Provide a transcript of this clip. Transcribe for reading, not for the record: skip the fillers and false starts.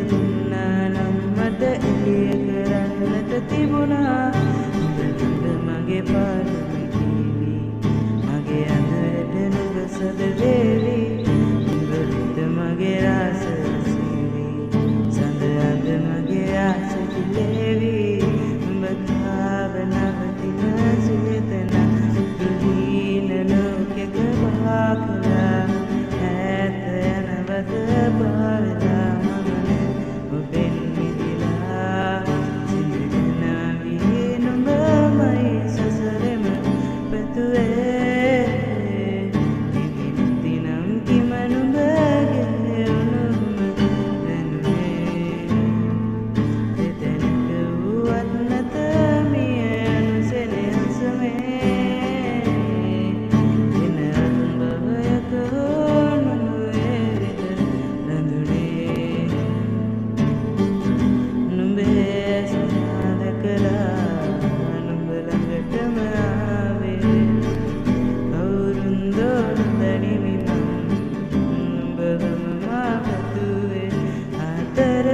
දුන්නා නම් මට එළිය කරන්නට තිබුණා උඹ මගේ පාරම කීවි මගේ අඳුරට නුඹ සද වේවි උඹ විත මගේ රස සීවි සඳ අඳ මගේ ආස කිලේවි උඹ කාව නවතින චේතනා දුහින ලෝකෙක බාකලා ඈත යනවද පාවෙලා මමනේ ඔබෙන් මිදිලා සිඳනා වී නුඹමයි සසරෙම පැතුවේ දිවිතිනම් කිම නුඹගේ උණුම දැනුවේ දෙතැනක වුවත් නැත මිය යනු සෙනෙහසමේ දින අනුභවයක හෝ නුඹේ විට රැඳුනේ නුඹේ සදා දැකලා නුඹ ළඟටම ආවේ කවුරුන්දෝ නොදැනිවි මං නුඹවම මා පැතුවේ අතර